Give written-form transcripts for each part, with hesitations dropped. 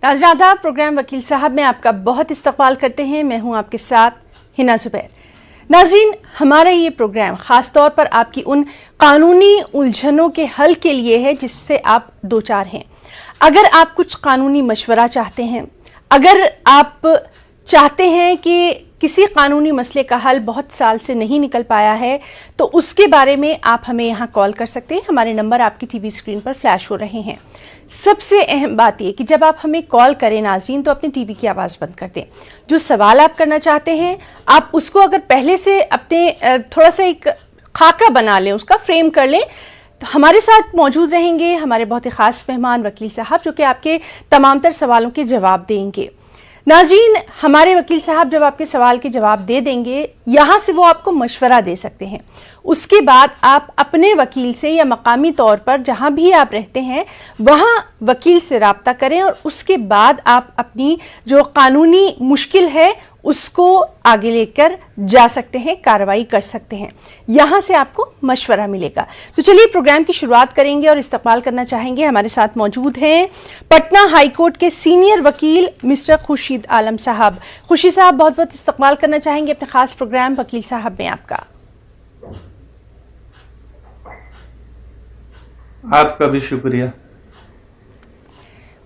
नाज़रीन, प्रोग्राम वकील साहब में आपका बहुत इस्तकबाल करते हैं। मैं हूं आपके साथ हिना ज़ुबैर। नाज़रीन, हमारा ये प्रोग्राम ख़ास तौर पर आपकी उन कानूनी उलझनों के हल के लिए है जिससे आप दो चार हैं। अगर आप कुछ कानूनी मशवरा चाहते हैं, अगर आप चाहते हैं कि किसी कानूनी मसले का हल बहुत साल से नहीं निकल पाया है, तो उसके बारे में आप हमें यहाँ कॉल कर सकते हैं। हमारे नंबर आपकी टीवी स्क्रीन पर फ्लैश हो रहे हैं। सबसे अहम बात यह कि जब आप हमें कॉल करें नाज़रीन, तो अपने टीवी की आवाज़ बंद कर दें। जो सवाल आप करना चाहते हैं, आप उसको अगर पहले से अपने थोड़ा सा एक खाका बना लें, उसका फ्रेम कर लें, तो हमारे साथ मौजूद रहेंगे हमारे बहुत ही ख़ास मेहमान वकील साहब, जो कि आपके तमाम तर सवालों के जवाब देंगे। नाज़रीन, हमारे वकील साहब जब आपके सवाल के जवाब दे देंगे, यहाँ से वो आपको मशवरा दे सकते हैं। उसके बाद आप अपने वकील से या मकामी तौर पर जहाँ भी आप रहते हैं वहाँ वकील से रब्ता करें और उसके बाद आप अपनी जो कानूनी मुश्किल है उसको आगे लेकर जा सकते हैं, कार्रवाई कर सकते हैं। यहाँ से आपको मशवरा मिलेगा। तो चलिए प्रोग्राम की शुरुआत करेंगे और इस्तकबाल करना चाहेंगे। हमारे साथ मौजूद हैं पटना हाई कोर्ट के सीनियर वकील मिस्टर खुर्शीद आलम साहब। खुर्शीद साहब, बहुत बहुत इस्तकबाल करना चाहेंगे अपने खास प्रोग्राम वकील साहब में आपका। आपका भी शुक्रिया।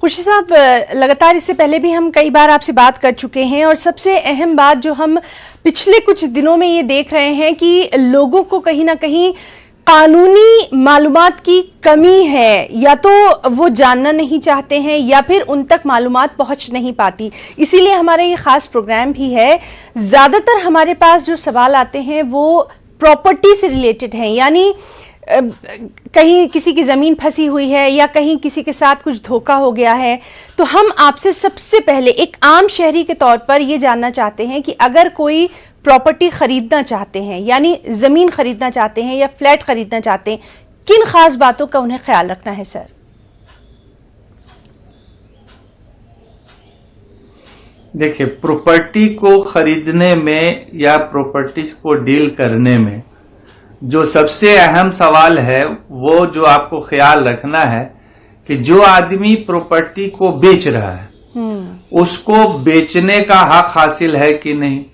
खुर्शीद साहब, लगातार इससे पहले भी हम कई बार आपसे बात कर चुके हैं और सबसे अहम बात जो हम पिछले कुछ दिनों में ये देख रहे हैं कि लोगों को कहीं ना कहीं कानूनी मालूमात की कमी है, या तो वो जानना नहीं चाहते हैं या फिर उन तक मालूमात पहुंच नहीं पाती। इसीलिए हमारा ये ख़ास प्रोग्राम भी है। ज़्यादातर हमारे पास जो सवाल आते हैं वो प्रॉपर्टी से रिलेटेड हैं, यानी कहीं किसी की ज़मीन फंसी हुई है या कहीं किसी के साथ कुछ धोखा हो गया है। तो हम आपसे सबसे पहले एक आम शहरी के तौर पर ये जानना चाहते हैं कि अगर कोई प्रॉपर्टी ख़रीदना चाहते हैं, यानी ज़मीन ख़रीदना चाहते हैं या फ्लैट ख़रीदना चाहते हैं, किन ख़ास बातों का उन्हें ख्याल रखना है सर? देखिए, प्रॉपर्टी को खरीदने में या प्रॉपर्टी को डील करने में जो सबसे अहम सवाल है वो जो आपको ख्याल रखना है कि जो आदमी प्रॉपर्टी को बेच रहा है उसको बेचने का हक हासिल है कि नहीं,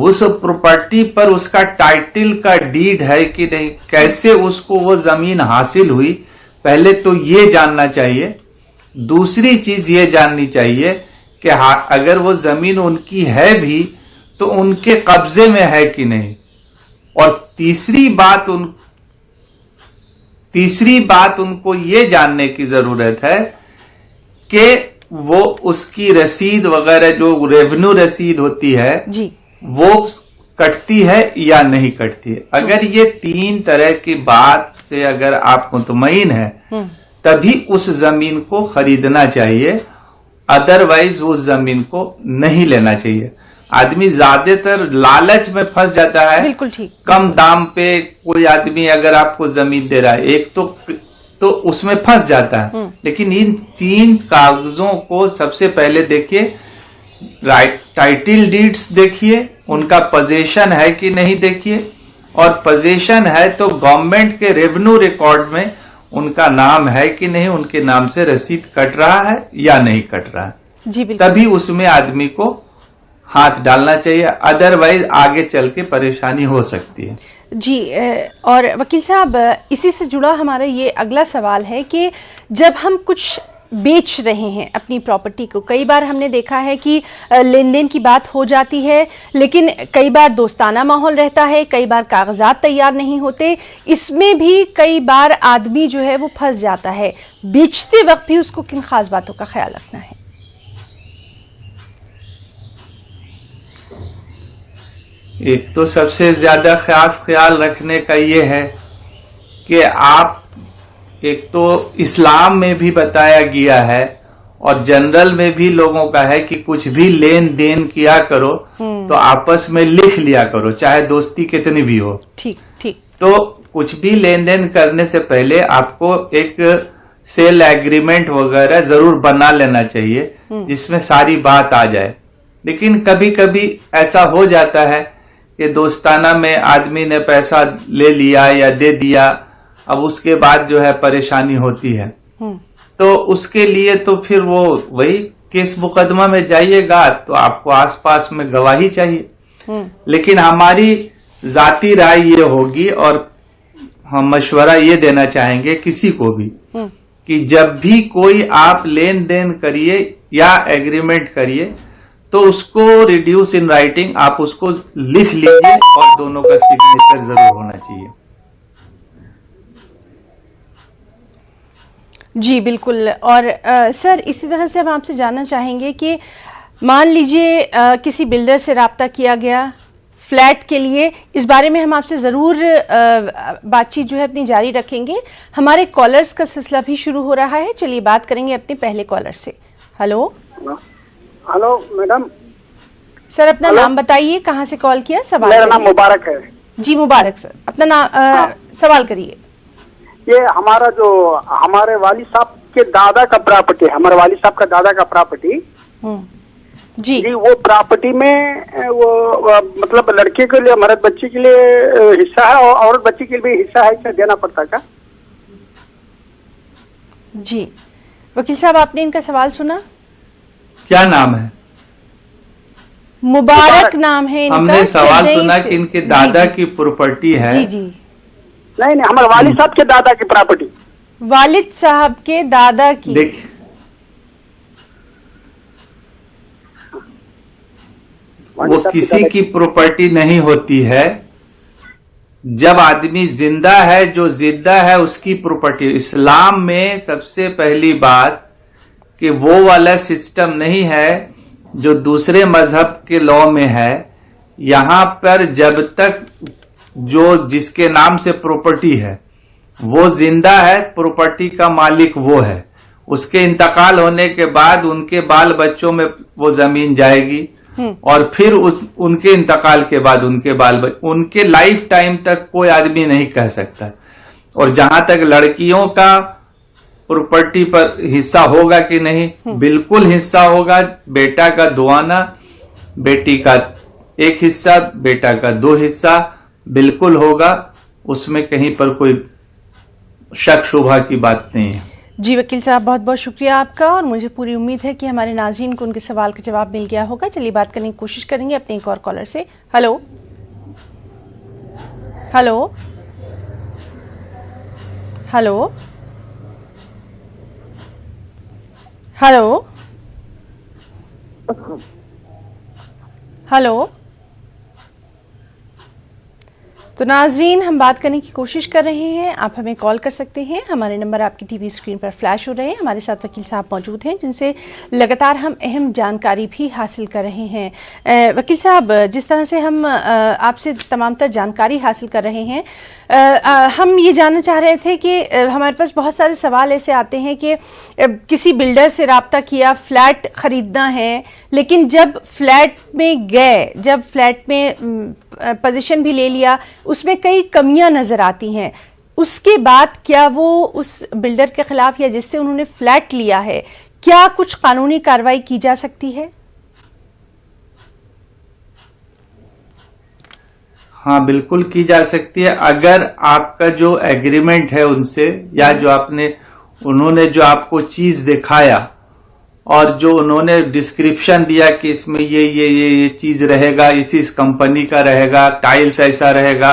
उस प्रॉपर्टी पर उसका टाइटल का डीड है कि नहीं, कैसे उसको वो जमीन हासिल हुई, पहले तो ये जानना चाहिए। दूसरी चीज ये जाननी चाहिए कि अगर वो जमीन उनकी है भी तो उनके कब्जे में है कि नहीं। और तीसरी बात उनको ये जानने की जरूरत है कि वो उसकी रसीद वगैरह जो रेवेन्यू रसीद होती है जी, वो कटती है या नहीं कटती है। अगर ये तीन तरह की बात से अगर आप मुतमईन है तभी उस जमीन को खरीदना चाहिए, अदरवाइज उस जमीन को नहीं लेना चाहिए। आदमी ज्यादातर लालच में फंस जाता है। बिल्कुल ठीक। कम दाम पे कोई आदमी अगर आपको जमीन दे रहा है, एक तो उसमें फंस जाता है। लेकिन इन तीन कागजों को सबसे पहले देखिए, टाइटल डीड्स देखिए, उनका पोजीशन है कि नहीं देखिए, और पोजीशन है तो गवर्नमेंट के रेवेन्यू रिकॉर्ड में उनका नाम है कि नहीं, उनके नाम से रसीद कट रहा है या नहीं कट रहा है जी, बिल्कुल। तभी उसमें आदमी को हाथ डालना चाहिए, अदरवाइज आगे चल के परेशानी हो सकती है जी। और वकील साहब, इसी से जुड़ा हमारा ये अगला सवाल है कि जब हम कुछ बेच रहे हैं अपनी प्रॉपर्टी को, कई बार हमने देखा है कि लेन देन की बात हो जाती है, लेकिन कई बार दोस्ताना माहौल रहता है, कई बार कागजात तैयार नहीं होते, इसमें भी कई बार आदमी जो है वो फंस जाता है। बेचते वक्त भी उसको किन खास बातों का ख्याल रखना है? एक तो सबसे ज्यादा खास ख्याल रखने का ये है कि आप, एक तो इस्लाम में भी बताया गया है और जनरल में भी लोगों का है कि कुछ भी लेन देन किया करो तो आपस में लिख लिया करो, चाहे दोस्ती कितनी भी हो। ठीक ठीक। तो कुछ भी लेन देन करने से पहले आपको एक सेल एग्रीमेंट वगैरह जरूर बना लेना चाहिए जिसमें सारी बात आ जाए। लेकिन कभी कभी ऐसा हो जाता है कि दोस्ताना में आदमी ने पैसा ले लिया या दे दिया, अब उसके बाद जो है परेशानी होती है। तो उसके लिए तो फिर वो वही केस मुकदमा में जाइएगा तो आपको आसपास में गवाही चाहिए। लेकिन हमारी जाती राय ये होगी और हम मशवरा ये देना चाहेंगे किसी को भी कि जब भी कोई आप लेन देन करिए या एग्रीमेंट करिए तो उसको रिड्यूस इन राइटिंग आप उसको लिख लीजिए और दोनों का सिग्नेचर जरूर होना चाहिए। जी बिल्कुल। और सर इसी तरह से हम आपसे जानना चाहेंगे कि मान लीजिए किसी बिल्डर से राब्ता किया गया फ्लैट के लिए, इस बारे में हम आपसे ज़रूर बातचीत जो है अपनी जारी रखेंगे। हमारे कॉलर्स का सिलसिला भी शुरू हो रहा है, चलिए बात करेंगे अपने पहले कॉलर से। Hello hello madam. सर अपना नाम बताइए, कहाँ से कॉल किया, सवाल मेरा नाम मुबारक है। जी मुबारक सर, अपना नाम सवाल करिए। ये हमारा जो हमारे वाली साहब के दादा का प्रॉपर्टी, हमारे वाली साहब का दादा का प्रॉपर्टी जी वो प्रॉपर्टी में वो मतलब लड़के के लिए मर्द बच्ची के लिए हिस्सा है और औरत बच्ची के लिए भी हिस्सा है, क्या देना पड़ता क्या? जी वकील साहब आपने इनका सवाल सुना? क्या नाम है? मुबारक नाम है इनका। हमने सवाल सुना कि इनके दादा की प्रॉपर्टी है। जी जी नहीं हमारे वालिद साहब के दादा की प्रॉपर्टी। वालिद साहब के दादा की। देखिए वो किसी की प्रॉपर्टी नहीं होती है। जब आदमी जिंदा है, जो जिंदा है उसकी प्रॉपर्टी। इस्लाम में सबसे पहली बात कि वो वाला सिस्टम नहीं है जो दूसरे मजहब के लॉ में है। यहां पर जब तक जो जिसके नाम से प्रॉपर्टी है वो जिंदा है, प्रॉपर्टी का मालिक वो है। उसके इंतकाल होने के बाद उनके बाल बच्चों में वो जमीन जाएगी और फिर उनके इंतकाल के बाद उनके लाइफ टाइम तक कोई आदमी नहीं कह सकता। और जहां तक लड़कियों का प्रॉपर्टी पर हिस्सा होगा कि नहीं, बिल्कुल हिस्सा होगा। बेटा का 2 आना, बेटी का 1 हिस्सा, बेटा का 2 हिस्सा बिल्कुल होगा। उसमें कहीं पर कोई शक शुबा की बात नहीं है। जी वकील साहब बहुत बहुत शुक्रिया आपका, और मुझे पूरी उम्मीद है कि हमारे नाज़रीन को उनके सवाल का जवाब मिल गया होगा। चलिए बात करने की कोशिश करेंगे अपने एक और कॉलर से। Hello hello hello hello hello. तो नाज़रीन हम बात करने की कोशिश कर रहे हैं, आप हमें कॉल कर सकते हैं। हमारे नंबर आपकी टीवी स्क्रीन पर फ्लैश हो रहे हैं। हमारे साथ वकील साहब मौजूद हैं जिनसे लगातार हम अहम जानकारी भी हासिल कर रहे हैं। वकील साहब जिस तरह से हम आपसे तमाम तर जानकारी हासिल कर रहे हैं, हम ये जानना चाह रहे थे कि हमारे पास बहुत सारे सवाल ऐसे आते हैं कि किसी बिल्डर से रब्ता किया, फ्लैट ख़रीदना है, लेकिन जब फ्लैट में गए, जब फ्लैट में पोजीशन भी ले लिया, उसमें कई कमियां नज़र आती हैं। उसके बाद क्या वो उस बिल्डर के खिलाफ या जिससे उन्होंने फ्लैट लिया है, क्या कुछ कानूनी कार्रवाई की जा सकती है? हाँ बिल्कुल की जा सकती है। अगर आपका जो एग्रीमेंट है उनसे, या जो उन्होंने जो आपको चीज दिखाया और जो उन्होंने डिस्क्रिप्शन दिया कि इसमें ये चीज रहेगा, इस कंपनी का रहेगा, टाइल्स ऐसा रहेगा,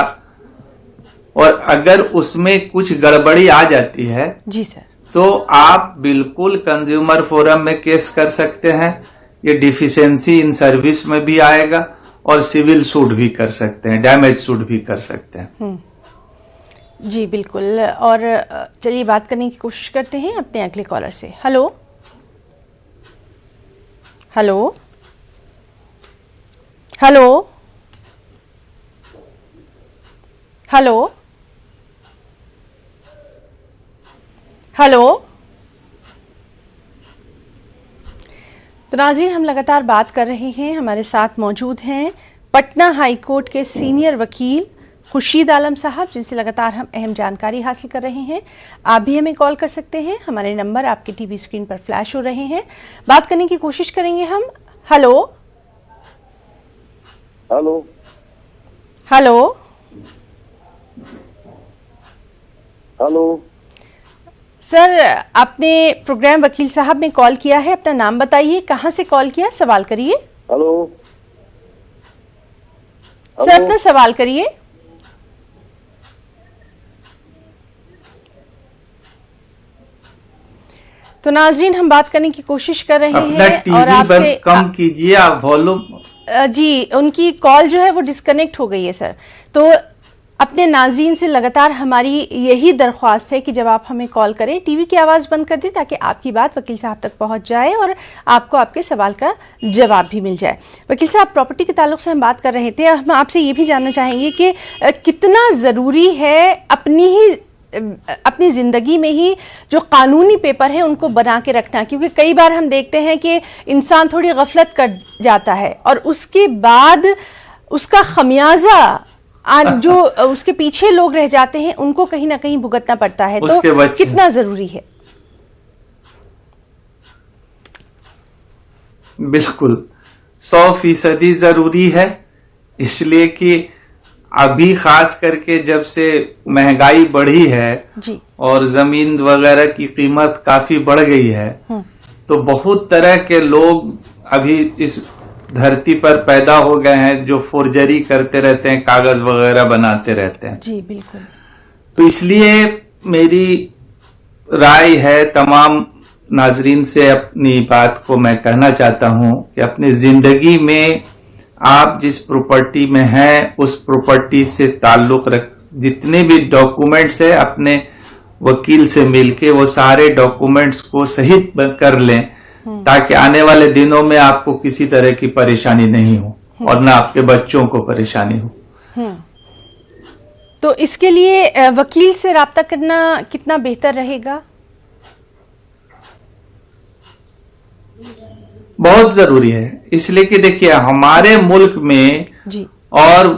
और अगर उसमें कुछ गड़बड़ी आ जाती है जी सर, तो आप बिल्कुल कंज्यूमर फोरम में केस कर सकते हैं। ये डिफिशियंसी इन सर्विस में भी आएगा और सिविल सूट भी कर सकते हैं, डैमेज सूट भी कर सकते हैं। जी बिल्कुल। और चलिए बात करने की कोशिश करते हैं अपने अगले कॉलर से। Hello hello hello hello hello. तो नाज़रीन हम लगातार बात कर रहे हैं, हमारे साथ मौजूद हैं पटना हाई कोर्ट के सीनियर वकील खुर्शीद आलम साहब, जिनसे लगातार हम अहम जानकारी हासिल कर रहे हैं। आप भी हमें कॉल कर सकते हैं, हमारे नंबर आपके टीवी स्क्रीन पर फ्लैश हो रहे हैं। बात करने की कोशिश करेंगे हम। Hello hello hello hello. Sir, आपने प्रोग्राम वकील साहब में कॉल किया है, अपना नाम बताइए, कहां से कॉल किया, सवाल करिए। हेलो सर, अपना सवाल करिए। तो नाजरीन, हम बात करने की कोशिश कर रहे अपना हैं और टीवी आपसे बंद कम कीजिए, आप वॉल्यूम। जी, उनकी कॉल जो है वो डिस्कनेक्ट हो गई है सर। तो अपने नाजरीन से लगातार हमारी यही दरख्वास्त है कि जब आप हमें कॉल करें टीवी की आवाज़ बंद कर दें ताकि आपकी बात वकील साहब तक पहुंच जाए और आपको आपके सवाल का जवाब भी मिल जाए। वकील साहब, प्रॉपर्टी के ताल्लुक से हम बात कर रहे थे, हम आपसे ये भी जानना चाहेंगे कि कितना ज़रूरी है अपनी ज़िंदगी में ही जो कानूनी पेपर है उनको बना के रखना, क्योंकि कई बार हम देखते हैं कि इंसान थोड़ी गफलत कर जाता है और उसके बाद उसका खमियाजा जो उसके पीछे लोग रह जाते हैं उनको कहीं ना कहीं भुगतना पड़ता है। तो कितना जरूरी है? बिल्कुल 100% जरूरी है, इसलिए कि अभी खास करके जब से महंगाई बढ़ी है जी। और जमीन वगैरह की कीमत काफी बढ़ गई है, तो बहुत तरह के लोग अभी इस धरती पर पैदा हो गए हैं जो फोर्जरी करते रहते हैं, कागज वगैरह बनाते रहते हैं। जी बिल्कुल। तो इसलिए मेरी राय है, तमाम नाजरीन से अपनी बात को मैं कहना चाहता हूं कि अपनी जिंदगी में आप जिस प्रॉपर्टी में हैं उस प्रॉपर्टी से ताल्लुक रख, जितने भी डॉक्यूमेंट्स है अपने वकील से मिलके वो सारे डॉक्यूमेंट्स को सही कर लें ताकि आने वाले दिनों में आपको किसी तरह की परेशानी नहीं हो और ना आपके बच्चों को परेशानी हो। तो इसके लिए वकील से राब्ता करना कितना बेहतर रहेगा? बहुत जरूरी है, इसलिए कि देखिए हमारे मुल्क में जी। और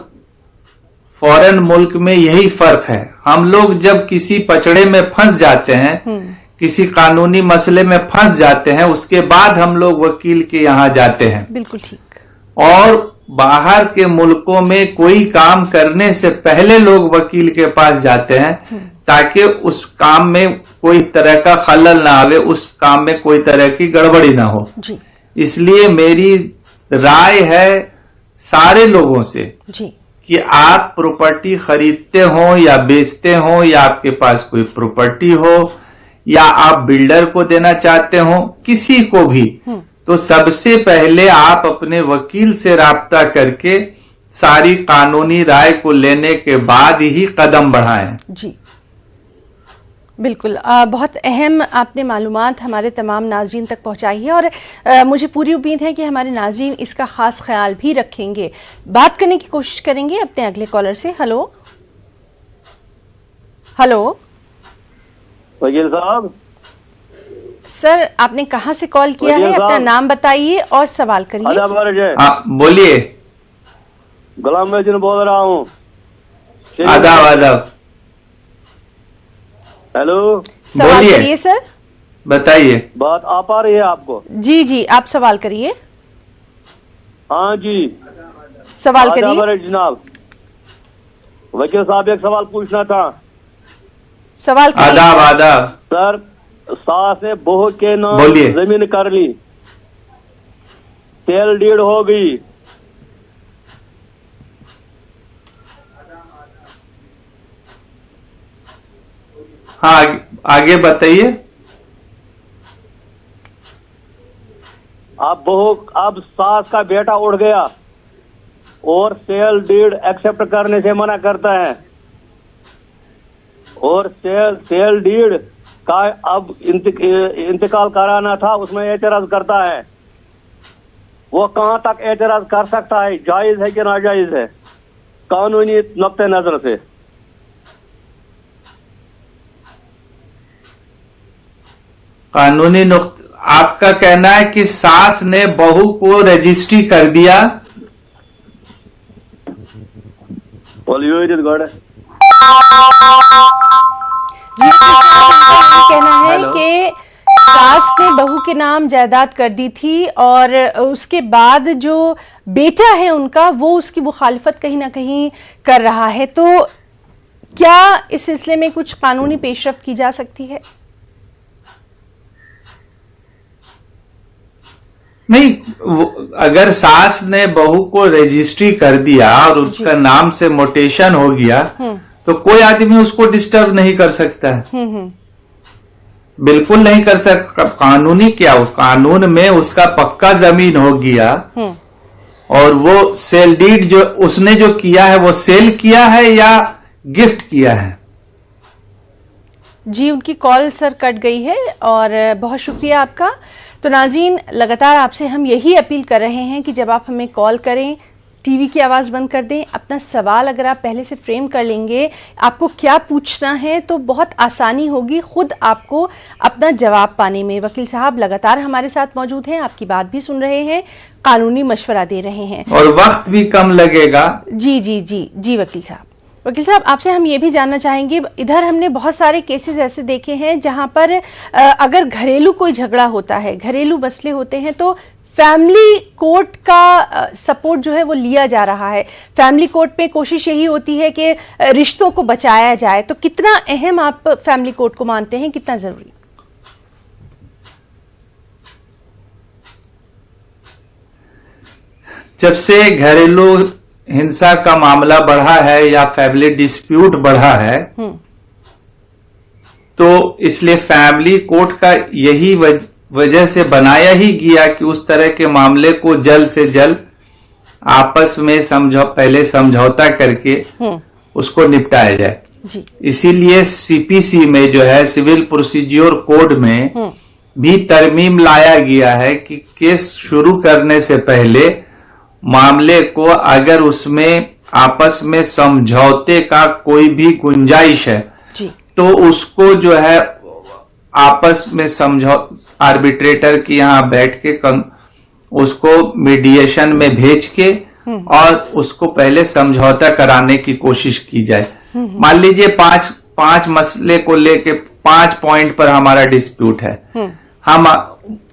फॉरेन मुल्क में यही फर्क है। हम लोग जब किसी पचड़े में फंस जाते हैं, किसी कानूनी मसले में फंस जाते हैं, उसके बाद हम लोग वकील के यहाँ जाते हैं। बिल्कुल ठीक। और बाहर के मुल्कों में कोई काम करने से पहले लोग वकील के पास जाते हैं ताकि उस काम में कोई तरह का खलल ना आवे, उस काम में कोई तरह की गड़बड़ी ना हो जी। इसलिए मेरी राय है सारे लोगों से जी कि आप प्रॉपर्टी खरीदते हो या बेचते हो या आपके पास कोई प्रॉपर्टी हो या आप बिल्डर को देना चाहते हो, किसी को भी, तो सबसे पहले आप अपने वकील से राब्ता करके सारी कानूनी राय को लेने के बाद ही कदम बढ़ाएं। जी बिल्कुल। बहुत अहम आपने मालूमात हमारे तमाम नाज़रीन तक पहुंचाई है और मुझे पूरी उम्मीद है कि हमारे नाज़रीन इसका ख़ास ख्याल भी रखेंगे। बात करने की कोशिश करेंगे अपने अगले कॉलर से। हेलो हेलो वकील साहब। सर, आपने कहां से कॉल किया है? अपना नाम बताइए और सवाल करिए। बोलिए। गुलाम महदीन बोल रहा हूँ। आदाब आदाब। हेलो, सवाल करिए सर। बताइए। बात आ पा रही है आपको? जी जी, आप सवाल करिए। हाँ जी, सवाल करिए जनाब। वकील साहब, एक सवाल पूछना था। सवाल करिए। आदाब आदाब। सर, सास ने बहू के नाम जमीन कर ली, सेल डीड हो गई, हाँ आगे बताइए। अब सास का बेटा उड़ गया और सेल डीड एक्सेप्ट करने से मना करता है और सेल डीड का अब इंतकाल कराना था, उसमें एतराज करता है। वो कहां तक एतराज कर सकता है? जायज है कि नाजायज है कानूनी नुक्ते नजर से? कानूनी आपका कहना है कि सास ने बहू को रजिस्ट्री कर दिया। जी, कहना है कि सास ने बहू के नाम जायदाद कर दी थी और उसके बाद जो बेटा है उनका वो उसकी मुखालिफत कहीं ना कहीं कर रहा है। तो क्या इस सिलसिले में कुछ कानूनी पेशरफ्त की जा सकती है? नहीं, अगर सास ने बहू को रजिस्ट्री कर दिया और उसका नाम से मोटेशन हो गया तो कोई आदमी उसको डिस्टर्ब नहीं कर सकता है। बिल्कुल नहीं कर सकता। कानूनी क्या, कानून में उसका पक्का जमीन हो गया और वो सेल डीड जो उसने जो किया है वो सेल किया है या गिफ्ट किया है। जी, उनकी कॉल सर कट गई है और बहुत शुक्रिया आपका। तो नाज़रीन, लगातार आपसे हम यही अपील कर रहे हैं कि जब आप हमें कॉल करें टीवी की आवाज़ बंद कर दें। अपना सवाल अगर आप पहले से फ्रेम कर लेंगे, आपको क्या पूछना है, तो बहुत आसानी होगी खुद आपको अपना जवाब पाने में। वकील साहब लगातार हमारे साथ मौजूद हैं, आपकी बात भी सुन रहे हैं, कानूनी मशवरा दे रहे हैं और वक्त भी कम लगेगा। जी जी जी जी वकील साहब। वकील साहब, आपसे हम ये भी जानना चाहेंगे, इधर हमने बहुत सारे केसेस ऐसे देखे हैं जहां पर अगर घरेलू कोई झगड़ा होता है, घरेलू मसले होते हैं, तो फैमिली कोर्ट का सपोर्ट जो है वो लिया जा रहा है। फैमिली कोर्ट पे कोशिश यही होती है कि रिश्तों को बचाया जाए। तो कितना अहम आप फैमिली कोर्ट को मानते हैं, कितना जरूरी? जब से घरेलू हिंसा का मामला बढ़ा है या फैमिली डिस्प्यूट बढ़ा है तो इसलिए फैमिली कोर्ट का यही वजह से बनाया ही गया कि उस तरह के मामले को जल्द से जल्द आपस में पहले समझौता करके उसको निपटाया जाए। जी। इसीलिए सीपीसी में जो है सिविल प्रोसीज्योर कोड में भी तरमीम लाया गया है कि केस शुरू करने से पहले मामले को अगर उसमें आपस में समझौते का कोई भी गुंजाइश है जी। तो उसको जो है आपस में आर्बिट्रेटर की यहाँ बैठ के उसको मीडिएशन में भेज के और उसको पहले समझौता कराने की कोशिश की जाए। मान लीजिए पांच मसले को लेके 5 पॉइंट पर हमारा डिस्प्यूट है, हम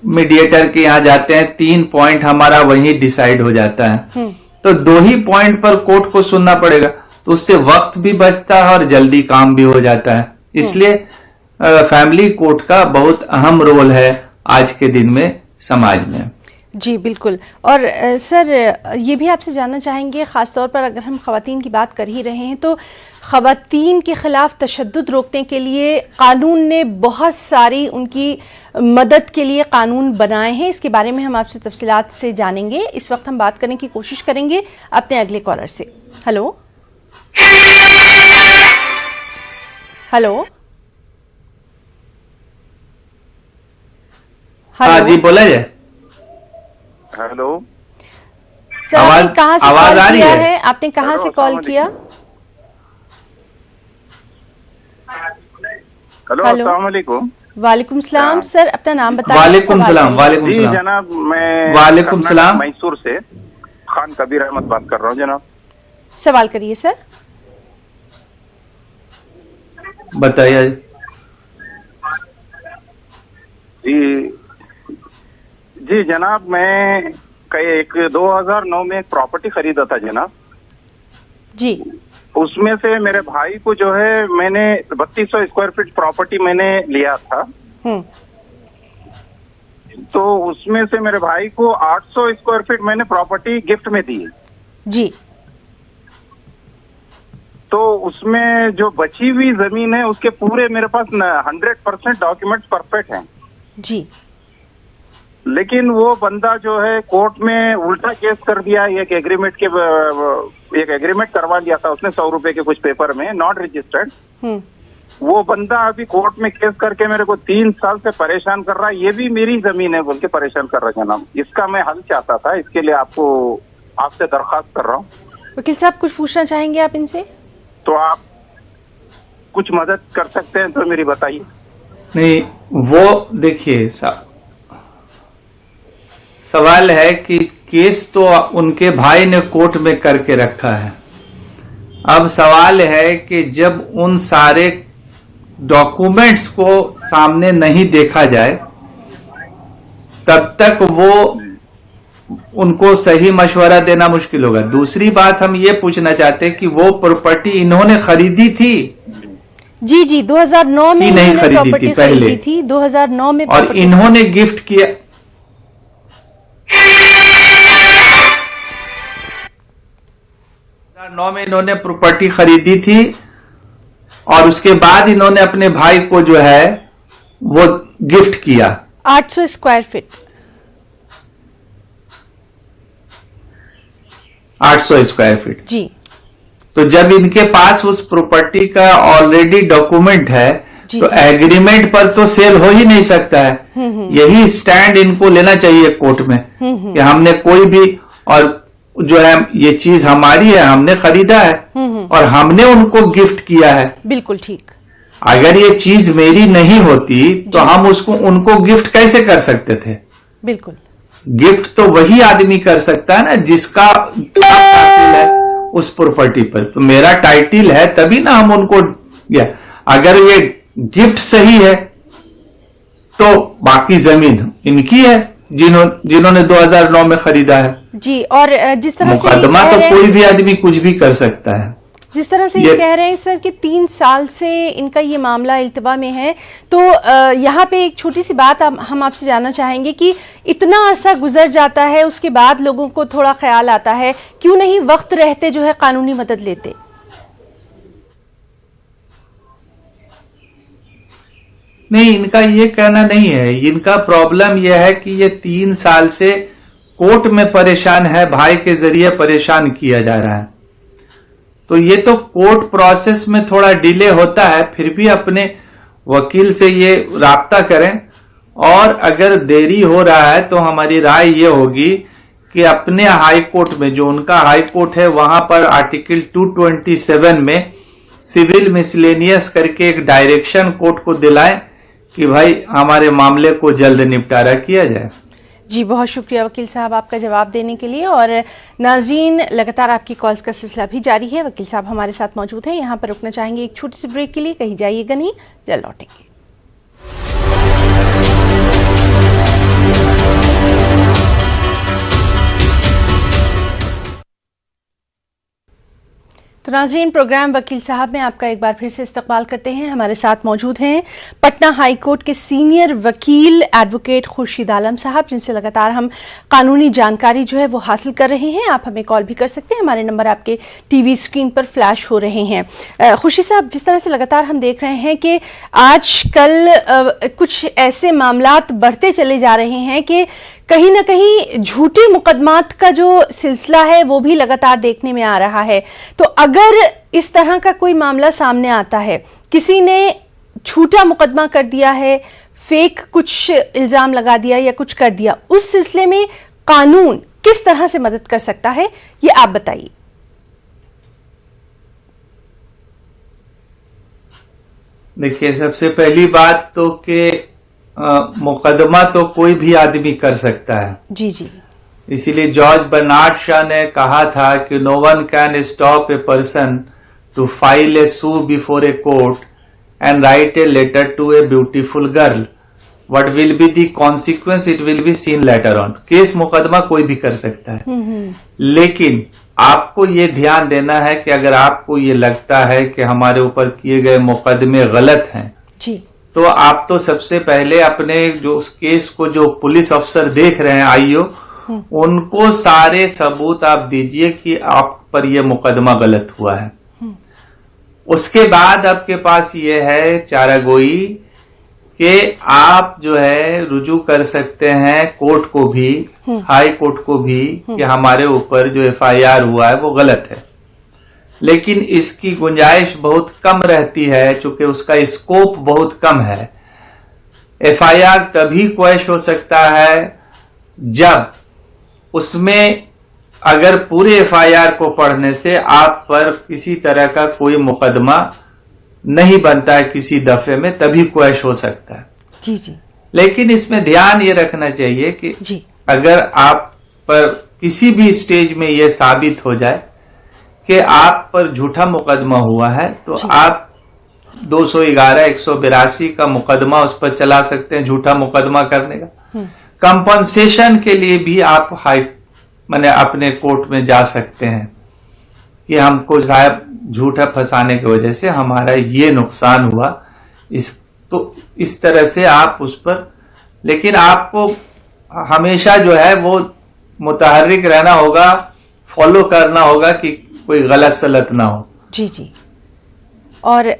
मीडिएटर के यहाँ जाते हैं, 3 पॉइंट हमारा वहीं डिसाइड हो जाता है, तो 2 ही पॉइंट पर कोर्ट को सुनना पड़ेगा, तो उससे वक्त भी बचता है और जल्दी काम भी हो जाता है। इसलिए फैमिली कोर्ट का बहुत अहम रोल है आज के दिन में समाज में। जी बिल्कुल। और सर, ये भी आपसे जानना चाहेंगे, ख़ासतौर पर अगर हम ख़वातीन की बात कर ही रहे हैं, तो ख़वातीन के ख़िलाफ़ तशद्दुद रोकने के लिए कानून ने बहुत सारी उनकी मदद के लिए कानून बनाए हैं। इसके बारे में हम आपसे तफसीलात से जानेंगे। इस वक्त हम बात करने की कोशिश करेंगे अपने अगले कॉलर से। हेलो हेलो हाँ जी, बोला जाए। हेलो सर, आपने कहाँ से कॉल किया है? आपने कहाँ से कॉल किया? हेलो, अस्सलाम वालेकुम। वालेकुम सलाम। सर, अपना नाम बताइए। वालेकुम सलाम। वालेकुम जी सलाम जनाब, मैं वालेकुम सलाम, मैसूर से खान कबीर अहमद बात कर रहा हूँ जनाब। सवाल करिए सर। बताइए। जी जनाब, मैं 2009 में एक प्रॉपर्टी खरीदा था जनाब जी। उसमें से मेरे भाई को जो है मैंने 3200 स्क्वायर फीट प्रॉपर्टी मैंने लिया था, तो उसमें से मेरे भाई को 800 स्क्वायर फीट मैंने प्रॉपर्टी गिफ्ट में दी जी। तो उसमें जो बची हुई जमीन है उसके पूरे मेरे पास 100% डॉक्यूमेंट्स परफेक्ट हैं जी। लेकिन वो बंदा जो है कोर्ट में उल्टा केस कर दिया। एक एग्रीमेंट करवा लिया था उसने 100 रुपए के कुछ पेपर में, नॉट रजिस्टर्ड। वो बंदा अभी कोर्ट में केस करके मेरे को 3 साल से परेशान कर रहा है। ये भी मेरी जमीन है बोल के परेशान कर रहा है जनाब। इसका मैं हल चाहता था, इसके लिए आपसे दरखास्त कर रहा हूँ। वकील साहब, कुछ पूछना चाहेंगे आप इनसे? तो आप कुछ मदद कर सकते हैं तो मेरी बताइए। नहीं, वो देखिए सवाल है कि केस तो उनके भाई ने कोर्ट में करके रखा है। अब सवाल है कि जब उन सारे डॉक्यूमेंट्स को सामने नहीं देखा जाए तब तक वो उनको सही मशवरा देना मुश्किल होगा। दूसरी बात हम ये पूछना चाहते हैं कि वो प्रॉपर्टी इन्होंने खरीदी थी? जी जी, 2009 में नहीं खरीदी थी, पहले थी 2009 में, और इन्होंने गिफ्ट किया। 2009 में इन्होंने प्रॉपर्टी खरीदी थी और उसके बाद इन्होंने अपने भाई को जो है वो गिफ्ट किया 800 स्क्वायर फीट। 800 square feet. जी। तो जब इनके पास उस प्रॉपर्टी का ऑलरेडी डॉक्यूमेंट है जी, तो जी। एग्रीमेंट पर तो सेल हो ही नहीं सकता है। यही स्टैंड इनको लेना चाहिए कोर्ट में कि हमने कोई भी, और जो है ये चीज हमारी है, हमने खरीदा है और हमने उनको गिफ्ट किया है। बिल्कुल ठीक। अगर ये चीज मेरी नहीं होती तो हम उनको गिफ्ट कैसे कर सकते थे? बिल्कुल। गिफ्ट तो वही आदमी कर सकता है ना जिसका हासिल है उस प्रॉपर्टी पर। तो मेरा टाइटिल है तभी ना हम उनको दिया। अगर ये गिफ्ट सही है तो बाकी जमीन इनकी है जिन्होंने 2009 में खरीदा है। जी। और जिस तरह से मुकदमा तो कोई भी आदमी कुछ भी कर सकता है। जिस तरह से ये कह रहे हैं सर कि 3 साल से इनका ये मामला इल्तिबा में है, तो यहाँ पे एक छोटी सी बात हम आपसे जानना चाहेंगे कि इतना अरसा गुजर जाता है, उसके बाद लोगों को थोड़ा ख्याल आता है, क्यों नहीं वक्त रहते जो है कानूनी मदद लेते? नहीं, इनका ये कहना नहीं है। इनका प्रॉब्लम यह है कि ये 3 साल से कोर्ट में परेशान है, भाई के जरिए परेशान किया जा रहा है। तो ये तो कोर्ट प्रोसेस में थोड़ा डिले होता है, फिर भी अपने वकील से ये राब्ता करें। और अगर देरी हो रहा है तो हमारी राय ये होगी कि अपने हाई कोर्ट में, जो उनका हाई कोर्ट है, वहां पर आर्टिकल 227 में सिविल मिसलेनियस करके एक डायरेक्शन कोर्ट को दिलाएं कि भाई हमारे मामले को जल्द निपटारा किया जाए। जी, बहुत शुक्रिया वकील साहब आपका जवाब देने के लिए। और नाज़रीन, लगातार आपकी कॉल्स का सिलसिला भी जारी है। वकील साहब हमारे साथ मौजूद हैं। यहाँ पर रुकना चाहेंगे एक छोटी सी ब्रेक के लिए, कहीं जाइएगा नहीं, जल्द लौटेंगे। तो नाज़रीन, प्रोग्राम वकील साहब में आपका एक बार फिर से इस्तकबाल करते हैं। हमारे साथ मौजूद हैं पटना हाई कोर्ट के सीनियर वकील एडवोकेट खुर्शीद आलम साहब, जिनसे लगातार हम कानूनी जानकारी जो है वो हासिल कर रहे हैं। आप हमें कॉल भी कर सकते हैं, हमारे नंबर आपके टीवी स्क्रीन पर फ्लैश हो रहे हैं। खुर्शीद साहब, जिस तरह से लगातार हम देख रहे हैं कि आजकल कुछ ऐसे मामलात बढ़ते चले जा रहे हैं कि कहीं ना कहीं झूठे मुकदमात का जो सिलसिला है वो भी लगातार देखने में आ रहा है। तो अगर इस तरह का कोई मामला सामने आता है, किसी ने झूठा मुकदमा कर दिया है, फेक कुछ इल्जाम लगा दिया या कुछ कर दिया, उस सिलसिले में कानून किस तरह से मदद कर सकता है, ये आप बताइए। देखिए, सबसे पहली बात तो कि मुकदमा तो कोई भी आदमी कर सकता है। जी जी। इसीलिए जॉर्ज बर्नार्ड शॉ ने कहा था कि no one can stop a person to file a suit before a court and write a letter to a beautiful girl. What will be the consequence it will be seen later on. Case मुकदमा कोई भी कर सकता है, लेकिन आपको ये ध्यान देना है कि अगर आपको ये लगता है कि हमारे ऊपर किए गए मुकदमे गलत हैं जी, तो आप तो सबसे पहले अपने जो उस केस को जो पुलिस अफसर देख रहे हैं, आईओ, उनको सारे सबूत आप दीजिए कि आप पर यह मुकदमा गलत हुआ है। उसके बाद आपके पास ये है चारागोई कि आप जो है रुजू कर सकते हैं कोर्ट को भी, हाई कोर्ट को भी, कि हमारे ऊपर जो एफआईआर हुआ है वो गलत है। लेकिन इसकी गुंजाइश बहुत कम रहती है, चूंकि उसका स्कोप बहुत कम है। एफआईआर तभी क्वैश हो सकता है जब उसमें अगर पूरे एफआईआर को पढ़ने से आप पर किसी तरह का कोई मुकदमा नहीं बनता है किसी दफे में, तभी क्वैश हो सकता है। जी जी। लेकिन इसमें ध्यान ये रखना चाहिए कि जी, अगर आप पर किसी भी स्टेज में यह साबित हो जाए कि आप पर झूठा मुकदमा हुआ है, तो आप 211 182 का मुकदमा उस पर चला सकते हैं, झूठा मुकदमा करने का। कंपनसेशन के लिए भी आप माने अपने कोर्ट में जा सकते हैं कि हमको शायद झूठा फंसाने की वजह से हमारा ये नुकसान हुआ, तो इस तरह से आप उस पर, लेकिन आपको हमेशा जो है वो मुतहर्रिक रहना होगा, फॉलो करना होगा कि कोई गलत सलत ना हो। जी जी। और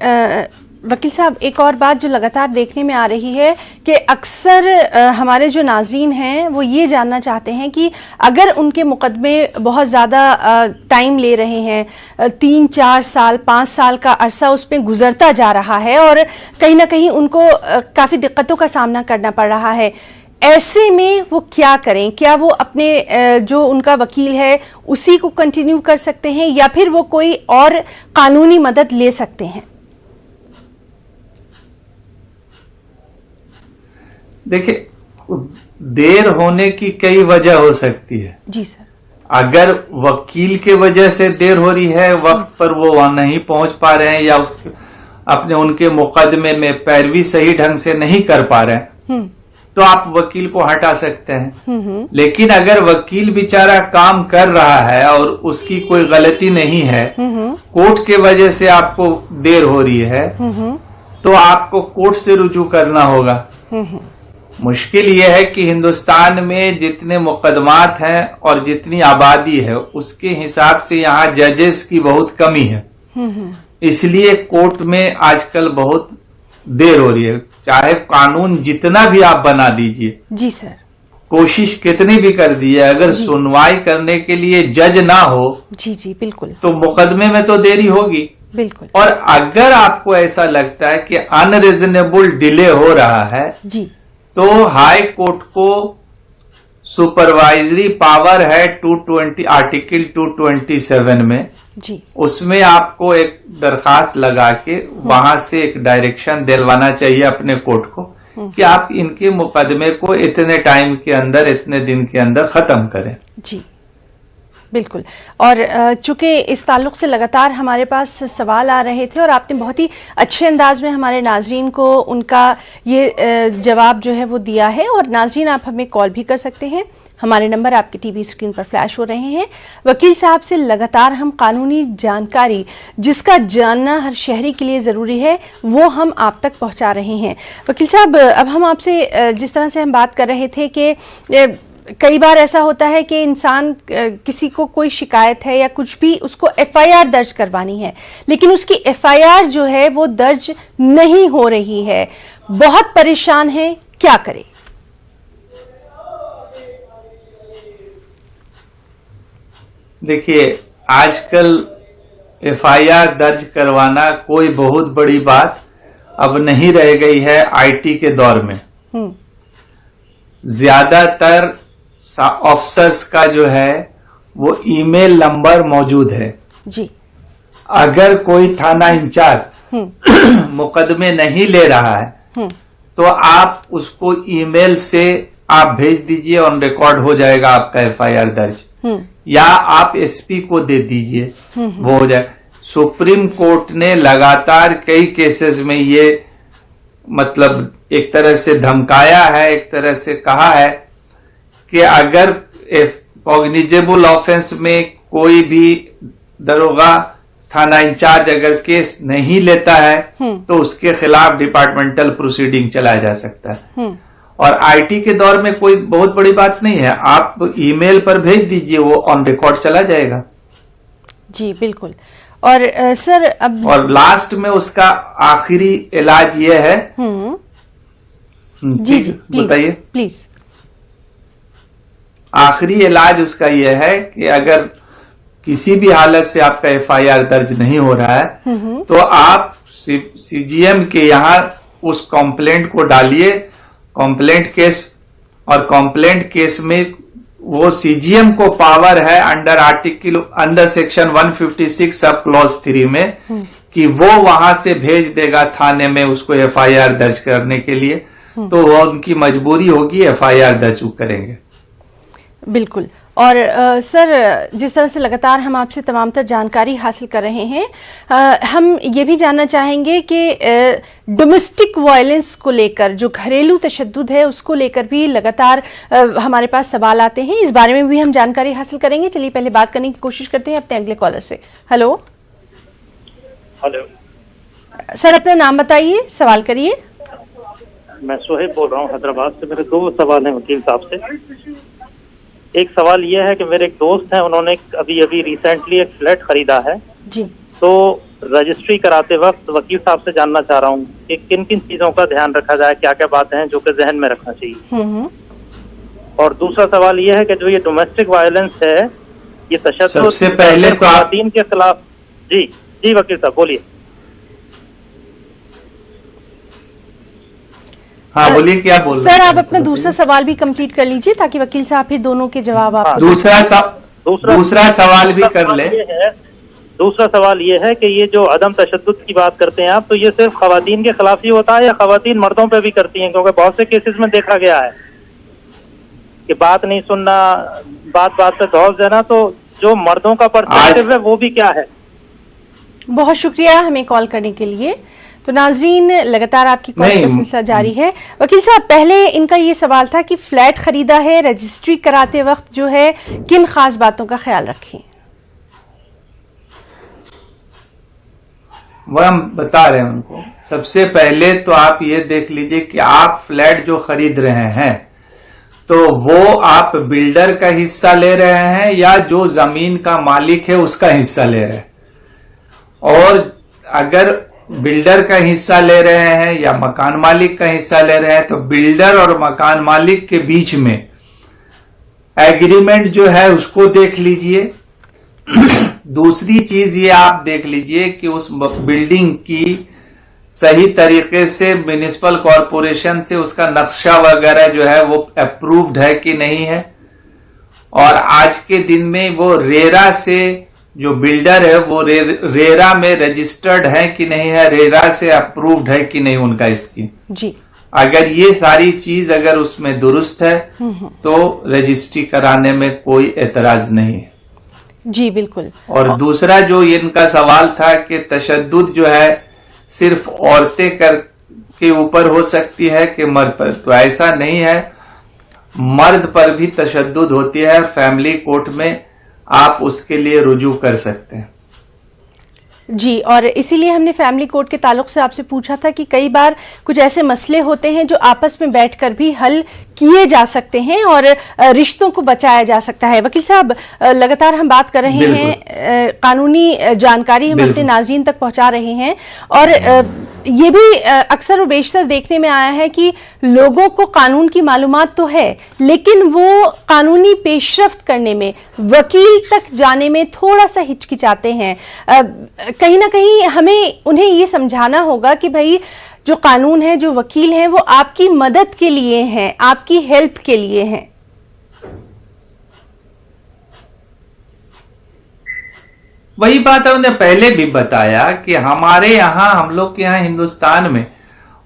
वकील साहब, एक और बात जो लगातार देखने में आ रही है कि अक्सर हमारे जो नाज़रीन हैं वो ये जानना चाहते हैं कि अगर उनके मुकदमे बहुत ज़्यादा टाइम ले रहे हैं, 3-4 साल 5 साल का अरसा उस पर गुजरता जा रहा है और कहीं ना कहीं उनको काफ़ी दिक्कतों का सामना करना पड़ रहा है, ऐसे में वो क्या करें? क्या वो अपने जो उनका वकील है उसी को कंटिन्यू कर सकते हैं या फिर वो कोई और कानूनी मदद ले सकते हैं? देखिए, देर होने की कई वजह हो सकती है। जी सर। अगर वकील के वजह से देर हो रही है, वक्त पर वो वहां नहीं पहुंच पा रहे हैं या अपने उनके मुकदमे में पैरवी सही ढंग से नहीं कर पा रहे हैं, तो आप वकील को हटा सकते हैं। लेकिन अगर वकील बेचारा काम कर रहा है और उसकी कोई गलती नहीं है, कोर्ट के वजह से आपको देर हो रही है, तो आपको कोर्ट से रुजू करना होगा। मुश्किल यह है कि हिंदुस्तान में जितने मुकदमात हैं और जितनी आबादी है उसके हिसाब से यहाँ जजेस की बहुत कमी है, इसलिए कोर्ट में आजकल बहुत देर हो रही है। चाहे कानून जितना भी आप बना दीजिए, जी सर, कोशिश कितनी भी कर दी है, अगर सुनवाई करने के लिए जज ना हो, जी जी बिल्कुल, तो मुकदमे में तो देरी होगी। बिल्कुल। और अगर आपको ऐसा लगता है कि अनरीजनेबल डिले हो रहा है, जी, तो हाई कोर्ट को सुपरवाइजरी पावर है 220 आर्टिकल 227 में, जी, उसमें आपको एक दरखास्त लगा के वहां से एक डायरेक्शन दिलवाना चाहिए अपने कोर्ट को कि आप इनके मुकदमे को इतने टाइम के अंदर, इतने दिन के अंदर खत्म करें। जी बिल्कुल। और चूंकि इस ताल्लुक से लगातार हमारे पास सवाल आ रहे थे और आपने बहुत ही अच्छे अंदाज में हमारे नाजरीन को उनका ये जवाब जो है वो दिया है, और नाजरीन आप हमें कॉल भी कर सकते हैं, हमारे नंबर आपके टीवी स्क्रीन पर फ्लैश हो रहे हैं। वकील साहब से लगातार हम कानूनी जानकारी जिसका जानना हर शहरी के लिए ज़रूरी है वो हम आप तक पहुंचा रहे हैं। वकील साहब, अब हम आपसे जिस तरह से हम बात कर रहे थे कि कई बार ऐसा होता है कि इंसान किसी को कोई शिकायत है या कुछ भी, उसको एफआईआर दर्ज करवानी है, लेकिन उसकी एफआईआर जो है वो दर्ज नहीं हो रही है, बहुत परेशान है, क्या करे? देखिए, आजकल एफआईआर दर्ज करवाना कोई बहुत बड़ी बात अब नहीं रह गई है। आईटी के दौर में ज्यादातर ऑफिसर्स का जो है वो ईमेल नंबर मौजूद है। जी, अगर कोई थाना इंचार्ज मुकदमे नहीं ले रहा है तो आप उसको ईमेल से आप भेज दीजिए, ऑन रिकॉर्ड हो जाएगा आपका एफआईआर दर्ज, या आप एसपी को दे दीजिए, वो हो जाए। सुप्रीम कोर्ट ने लगातार कई केसेस में ये मतलब एक तरह से धमकाया है, एक तरह से कहा है कि अगर कॉग्निजेबल ऑफेंस में कोई भी दरोगा, थाना इंचार्ज अगर केस नहीं लेता है तो उसके खिलाफ डिपार्टमेंटल प्रोसीडिंग चलाया जा सकता है। और आईटी के दौर में कोई बहुत बड़ी बात नहीं है, आप ईमेल पर भेज दीजिए, वो ऑन रिकॉर्ड चला जाएगा। जी बिल्कुल। और सर अब और लास्ट में उसका आखिरी इलाज ये है। जी जी बताइए प्लीज। आखिरी इलाज उसका यह है कि अगर किसी भी हालत से आपका एफआईआर दर्ज नहीं हो रहा है तो आप सीजीएम के यहाँ उस कंप्लेंट को डालिए, कंप्लेंट केस, और कंप्लेंट केस में वो सीजीएम को पावर है अंडर सेक्शन 156 सब क्लॉज 3 में कि वो वहां से भेज देगा थाने में उसको एफआईआर दर्ज करने के लिए, तो वो उनकी मजबूरी होगी, एफआईआर दर्ज करेंगे। बिल्कुल। और सर, जिस तरह से लगातार हम आपसे तमाम तर जानकारी हासिल कर रहे हैं, हम ये भी जानना चाहेंगे कि डोमेस्टिक वायलेंस को लेकर, जो घरेलू तशद्दुद है उसको लेकर भी लगातार हमारे पास सवाल आते हैं, इस बारे में भी हम जानकारी हासिल करेंगे। चलिए पहले बात करने की कोशिश करते हैं अपने अगले कॉलर से। हेलो हेलो सर, अपना नाम बताइए, सवाल करिए। मैं सोहेब बोल रहा हूँ हैदराबाद से। मेरे 2 सवाल हैं वकील साहब से। एक सवाल ये है कि मेरे एक दोस्त हैं, उन्होंने अभी अभी रिसेंटली एक फ्लैट खरीदा है। जी। तो रजिस्ट्री कराते वक्त वकील साहब से जानना चाह रहा हूँ कि किन किन चीजों का ध्यान रखा जाए, क्या क्या बातें हैं जो कि जहन में रखना चाहिए। और दूसरा सवाल ये है कि जो ये डोमेस्टिक वायलेंस है, ये तशद्दुद सबसे पहले तो ख़वातीन के खिलाफ। जी वकील साहब बोलिए। हाँ बोलिए, क्या बोल रहे सर हैं? आप अपना दूसरा सवाल भी कंप्लीट कर लीजिए ताकि वकील साहब फिर दोनों के जवाब आप दूसरा सवाल भी कर ले। दूसरा सवाल ये है कि ये जो अदम तशद्दुद की बात करते हैं आप, तो ये सिर्फ ख़वातीन के खिलाफ ही होता है या ख़वातीन मर्दों पे भी करती हैं? क्योंकि बहुत से केसेस में देखा गया है कि बात नहीं सुनना, बात पे धौंस देना, तो जो मर्दों का पर्सपेक्टिव है वो भी क्या है? बहुत शुक्रिया हमें कॉल करने के लिए। तो नाजरीन, लगातार आपकी कॉल का सिलसिला जारी है। वकील साहब, पहले इनका ये सवाल था कि फ्लैट खरीदा है, रजिस्ट्री कराते वक्त जो है किन खास बातों का ख्याल रखें? वह हम बता रहे हैं उनको। सबसे पहले तो आप ये देख लीजिए कि आप फ्लैट जो खरीद रहे हैं तो वो आप बिल्डर का हिस्सा ले रहे हैं या जो जमीन का मालिक है उसका हिस्सा ले रहे हैं। और अगर बिल्डर का हिस्सा ले रहे हैं या मकान मालिक का हिस्सा ले रहे हैं तो बिल्डर और मकान मालिक के बीच में एग्रीमेंट जो है उसको देख लीजिए। दूसरी चीज ये आप देख लीजिए कि उस बिल्डिंग की सही तरीके से म्युनिसिपल कॉरपोरेशन से उसका नक्शा वगैरह जो है वो अप्रूव्ड है कि नहीं है। और आज के दिन में वो रेरा से जो बिल्डर है वो रेरा में रजिस्टर्ड है कि नहीं है, रेरा से अप्रूव्ड है कि नहीं उनका स्कीम जी। अगर ये सारी चीज अगर उसमें दुरुस्त है तो रजिस्ट्री कराने में कोई एतराज नहीं है। जी बिल्कुल। और दूसरा जो इनका सवाल था कि तशद्दुद जो है सिर्फ औरतें के ऊपर हो सकती है कि मर्द पर, तो ऐसा नहीं है, मर्द पर भी तशद्दुद होती है। फैमिली कोर्ट में आप उसके लिए रुजू कर सकते हैं। जी, और इसीलिए हमने फैमिली कोर्ट के ताल्लुक से आपसे पूछा था कि कई बार कुछ ऐसे मसले होते हैं जो आपस में बैठकर भी हल किए जा सकते हैं और रिश्तों को बचाया जा सकता है। वकील साहब, लगातार हम बात कर रहे हैं, कानूनी जानकारी हम अपने नाज़रीन तक पहुंचा रहे हैं और ये भी अक्सर व बेशतर देखने में आया है कि लोगों को कानून की मालूमात तो है लेकिन वो कानूनी पेशरफ्त करने में, वकील तक जाने में थोड़ा सा हिचकिचाते हैं। कहीं ना कहीं हमें उन्हें ये समझाना होगा कि भाई जो कानून है, जो वकील हैं, वो आपकी मदद के लिए हैं, आपकी हेल्प के लिए हैं। वही बात हमने पहले भी बताया कि हमारे यहाँ, हम लोग के यहाँ हिंदुस्तान में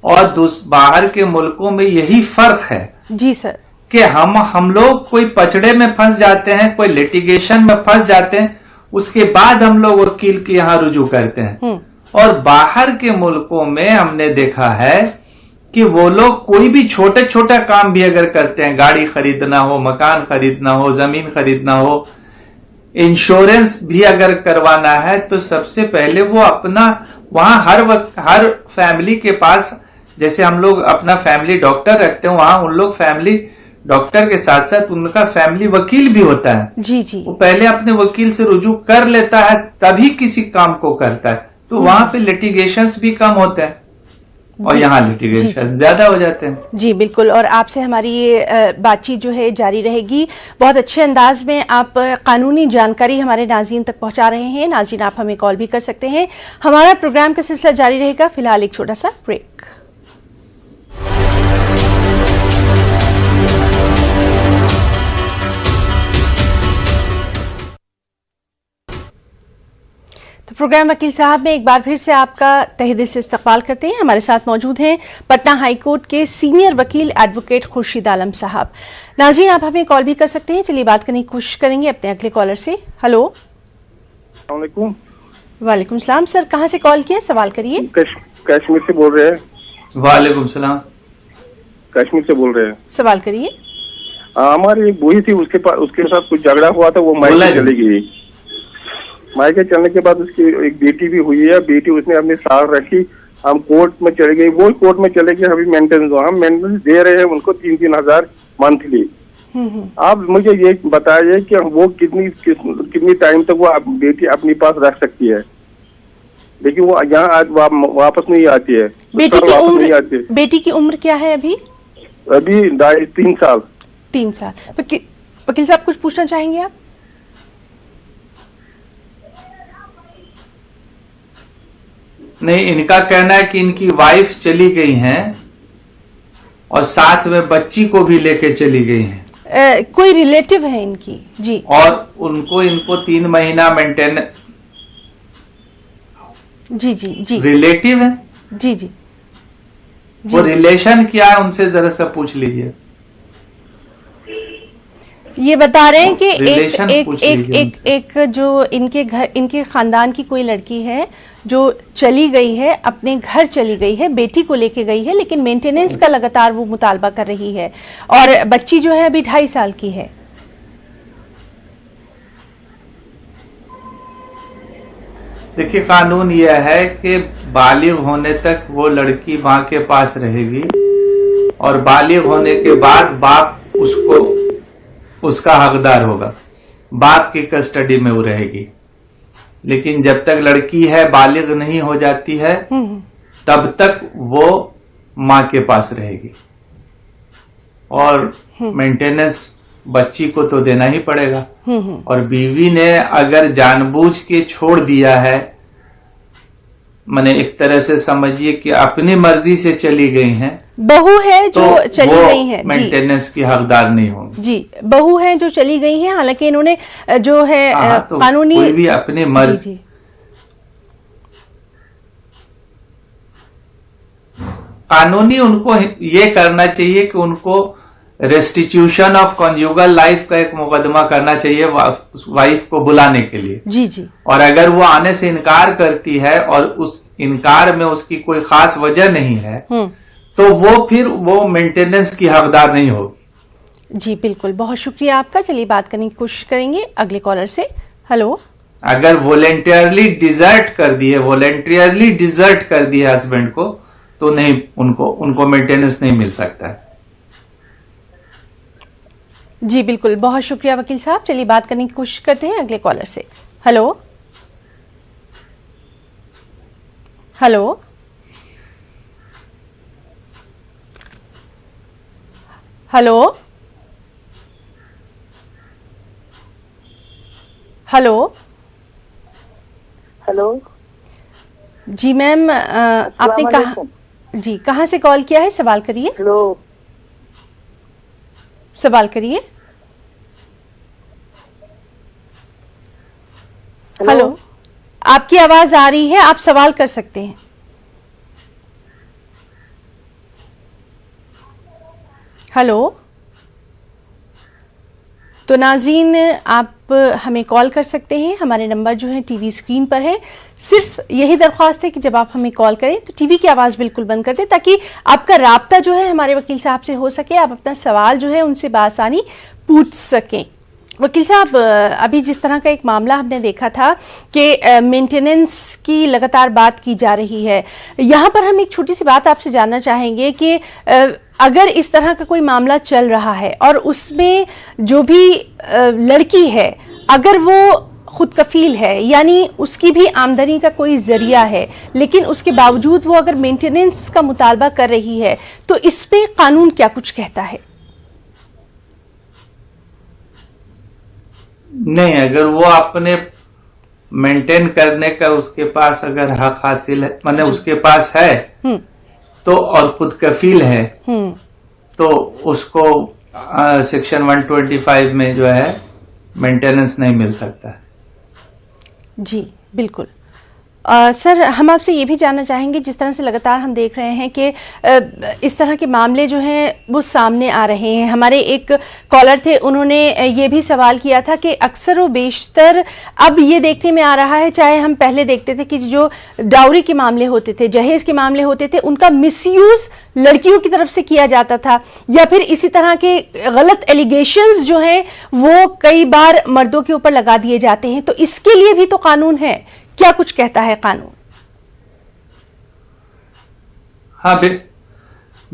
और बाहर के मुल्कों में यही फर्क है जी सर, कि हम लोग कोई पचड़े में फंस जाते हैं, कोई लिटिगेशन में फंस जाते हैं, उसके बाद हम लोग वकील के यहाँ रुजू करते हैं। और बाहर के मुल्कों में हमने देखा है कि वो लोग कोई भी छोटे छोटा काम भी अगर करते हैं, गाड़ी खरीदना हो, मकान खरीदना हो, जमीन खरीदना हो, इंश्योरेंस भी अगर करवाना है, तो सबसे पहले वो अपना वहां हर फैमिली के पास, जैसे हम लोग अपना फैमिली डॉक्टर रखते हैं, वहां उन लोग फैमिली डॉक्टर के साथ साथ उनका फैमिली वकील भी होता है। जी जी। वो पहले अपने वकील से रुजू कर लेता है तभी किसी काम को करता है, तो वहां पे लिटिगेशंस भी कम होते हैं और यहाँ लिटिगेशन ज्यादा हो जाते हैं। जी बिल्कुल। और आपसे हमारी ये बातचीत जो है जारी रहेगी। बहुत अच्छे अंदाज में आप कानूनी जानकारी हमारे नाज़रीन तक पहुंचा रहे हैं। नाज़रीन, आप हमें कॉल भी कर सकते हैं। हमारा प्रोग्राम का सिलसिला जारी रहेगा। फिलहाल एक छोटा सा ब्रेक। तो प्रोग्राम वकील साहब में एक बार फिर से आपका तहे दिल से इस्तकबाल करते हैं। हमारे साथ मौजूद हैं पटना हाई कोर्ट के सीनियर वकील एडवोकेट खुर्शीद आलम साहब। नाज़रीन, आप हमें कॉल भी कर सकते हैं। चलिए बात करने की कोशिश करेंगे अपने अगले कॉलर से। हेलो। वालेकुम सलाम सर, कहाँ से कॉल किया, सवाल करिए। कश्मीर से बोल रहे हैं। वालेकुम सलाम। कश्मीर से बोल रहे हैं, सवाल करिए। हमारी एक बुई थी, उसके साथ कुछ झगड़ा हुआ था, वो मायके चली गई। मायके चलने के बाद उसकी एक बेटी भी हुई है। बेटी उसने अपनी साल रखी, हम कोर्ट में चले गए, वो कोर्ट में चले गए। अभी मेंटेनेंस हम मेंटेनेंस दे रहे हैं उनको 3-3 हजार मंथली। आप मुझे ये बताइए कि वो कितनी टाइम तक वो बेटी अपने पास रख सकती है, लेकिन वो यहाँ वापस नहीं आती है। बेटी की उम्र क्या है अभी? अभी 3 साल। 3 साल। वकील साहब कुछ पूछना चाहेंगे आप? नहीं, इनका कहना है कि इनकी वाइफ चली गई हैं और साथ में बच्ची को भी लेके चली गई हैं। कोई रिलेटिव है इनकी? जी। और इनको 3 महीना मेंटेन। जी जी जी। रिलेटिव है? जी जी। वो रिलेशन क्या है उनसे जरा सा पूछ लीजिए। ये बता रहे हैं कि एक जो इनके खानदान की कोई लड़की है जो चली गई है, अपने घर चली गई है, बेटी को लेके गई है, लेकिन मेंटेनेंस का लगातार वो मुतालबा कर रही है और बच्ची जो है अभी 2.5 साल की है। देखिए, कानून यह है कि बालिग होने तक वो लड़की मां के पास रहेगी और बालिग होने के बाद बाप उसका हकदार होगा, बाप की कस्टडी में वो रहेगी। लेकिन जब तक लड़की है, बालिग नहीं हो जाती है, तब तक वो मां के पास रहेगी और मेंटेनेंस बच्ची को तो देना ही पड़ेगा। और बीवी ने अगर जानबूझ के छोड़ दिया है, माने एक तरह से समझिए कि अपनी मर्जी से चली गई हैं, बहू है जो तो चली गई है, मेंटेनेंस की हकदार नहीं होंगी। जी, बहू है जो चली गई हैं, हालांकि इन्होंने जो है तो कानूनी कोई भी अपनी मर्जी। जी, कानूनी उनको ये करना चाहिए कि उनको रेस्टिट्यूशन ऑफ कॉन्जुगल लाइफ का एक मुकदमा करना चाहिए वाइफ को बुलाने के लिए। जी जी। और अगर वो आने से इनकार करती है और उस इनकार में उसकी कोई खास वजह नहीं है, तो फिर वो मेंटेनेंस की हकदार नहीं होगी। जी बिल्कुल, बहुत शुक्रिया आपका। चलिए बात करने की कोशिश करेंगे अगले कॉलर से। हेलो। अगर वॉलेंटियरली डिजर्ट कर दिए हस्बैंड को, तो नहीं, उनको मेंटेनेंस नहीं मिल सकता है। जी बिल्कुल, बहुत शुक्रिया वकील साहब। चलिए बात करने की कोशिश करते हैं अगले कॉलर से। Hello hello hello hello hello. जी मैम, आपने कहाँ से कॉल किया है? सवाल करिए। हेलो। सवाल करिए। हेलो, आपकी आवाज आ रही है, आप सवाल कर सकते हैं। हेलो। तो नाज़रीन, आप हमें कॉल कर सकते हैं, हमारे नंबर जो है टीवी स्क्रीन पर है। सिर्फ यही दरख्वास्त है कि जब आप हमें कॉल करें तो टीवी की आवाज़ बिल्कुल बंद कर दें, ताकि आपका राब्ता जो है हमारे वकील साहब से हो सके, आप अपना सवाल जो है उनसे बासानी पूछ सकें। वकील साहब, अभी जिस तरह का एक मामला हमने देखा था कि मेंटेनेंस की लगातार बात की जा रही है, यहाँ पर हम एक छोटी सी बात आपसे जानना चाहेंगे कि अगर इस तरह का कोई मामला चल रहा है और उसमें जो भी लड़की है, अगर वो खुद कफील है, यानी उसकी भी आमदनी का कोई जरिया है, लेकिन उसके बावजूद वो अगर मेंटेनेंस का मुतालबा कर रही है, तो इस पे कानून क्या कुछ कहता है? नहीं, अगर वो अपने मेंटेन करने का उसके पास अगर हक हासिल है, माने उसके पास है, तो और खुद कफील है, तो उसको सेक्शन 125 में जो है मेंटेनेंस नहीं मिल सकता। जी बिल्कुल। सर, हम आपसे ये भी जानना चाहेंगे, जिस तरह से लगातार हम देख रहे हैं कि इस तरह के मामले जो हैं वो सामने आ रहे हैं। हमारे एक कॉलर थे, उन्होंने ये भी सवाल किया था कि अक्सर व बेशतर अब ये देखने में आ रहा है, चाहे हम पहले देखते थे कि जो डाउरी के मामले होते थे, जहेज़ के मामले होते थे, उनका मिसयूज़ लड़कियों की तरफ से किया जाता था, या फिर इसी तरह के गलत एलिगेशंस जो हैं वो कई बार मर्दों के ऊपर लगा दिए जाते हैं। तो इसके लिए भी तो कानून है, क्या कुछ कहता है कानून? हाँ,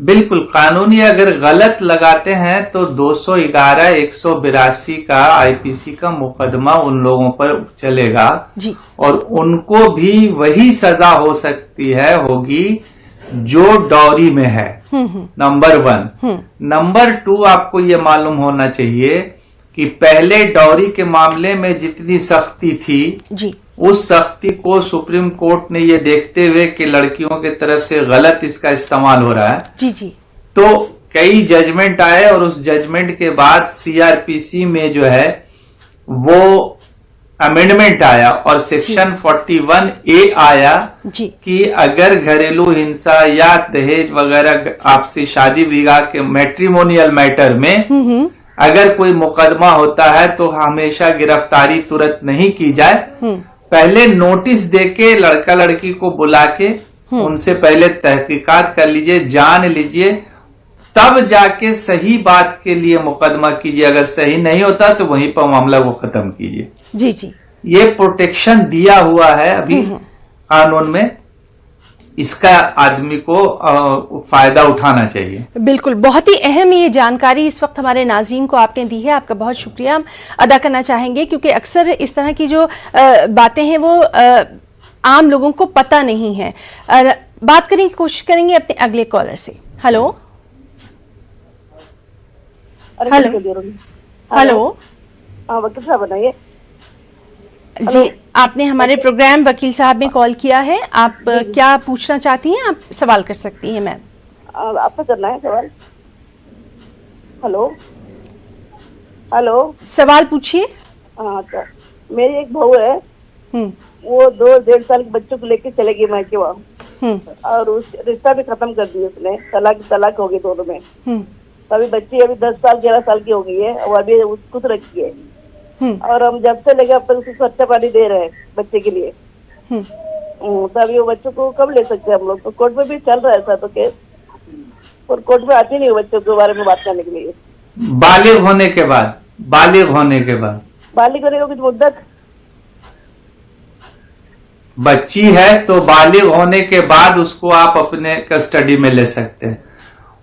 बिल्कुल, कानूनी अगर गलत लगाते हैं तो 211 182 का आईपीसी का मुकदमा उन लोगों पर चलेगा जी। और उनको भी वही सजा हो सकती है होगी जो डॉरी में है। नंबर 1। नंबर 2, आपको ये मालूम होना चाहिए कि पहले डॉरी के मामले में जितनी सख्ती थी जी, उस सख्ती को सुप्रीम कोर्ट ने ये देखते हुए कि लड़कियों की तरफ से गलत इसका इस्तेमाल हो रहा है, जी जी, तो कई जजमेंट आए और उस जजमेंट के बाद सीआरपीसी में जो है वो अमेंडमेंट आया और सेक्शन 41A आया जी, कि अगर घरेलू हिंसा या दहेज वगैरह आपसी शादी विवाह के मैट्रिमोनियल मैटर में अगर कोई मुकदमा होता है तो हमेशा गिरफ्तारी तुरंत नहीं की जाए, पहले नोटिस देके लड़का लड़की को बुला के उनसे पहले तहकीकात कर लीजिए, जान लीजिए, तब जाके सही बात के लिए मुकदमा कीजिए। अगर सही नहीं होता तो वहीं पर मामला को खत्म कीजिए। जी जी, ये प्रोटेक्शन दिया हुआ है अभी कानून में, इसका आदमी को फायदा उठाना चाहिए। बिल्कुल, बहुत ही अहम ये जानकारी इस वक्त हमारे नाज़रीन को आपने दी है, आपका बहुत शुक्रिया हम अदा करना चाहेंगे, क्योंकि अक्सर इस तरह की जो बातें हैं वो आम लोगों को पता नहीं है। बात करने की कोशिश करेंगे अपने अगले कॉलर से। हेलो हेलो हेलो, हाँ वकील साहब बनाइए जी, आपने हमारे प्रोग्राम वकील साहब में कॉल किया है। आप क्या पूछना चाहती हैं? आप सवाल कर सकती हैं मैम। आपको करना है सवाल। हेलो हेलो, सवाल पूछिए। हाँ तो मेरी एक बहू है, वो 2-1.5 साल के बच्चों को लेके चले गई मायके वहाँ, और उस रिश्ता भी खत्म कर दिया उसने, तलाक हो गई दोनों में। तो अभी बच्ची अभी 10 साल 11 साल की हो गई है, वो अभी खुद रखी है, और हम जब से लेके अब तक उसको अच्छा पानी दे रहे हैं बच्चे के लिए। तो अभी वो बच्चों को कब ले सकते हैं हम लोग? तो कोर्ट में भी चल रहा है ऐसा तो केस, और कोर्ट में आती नहीं बच्चों के बारे में बात करने के लिए। बालिग होने के बाद बालिग होने का कुछ मुद्दत? बच्ची है तो बालिग होने के बाद उसको आप अपने कस्टडी में ले सकते हैं।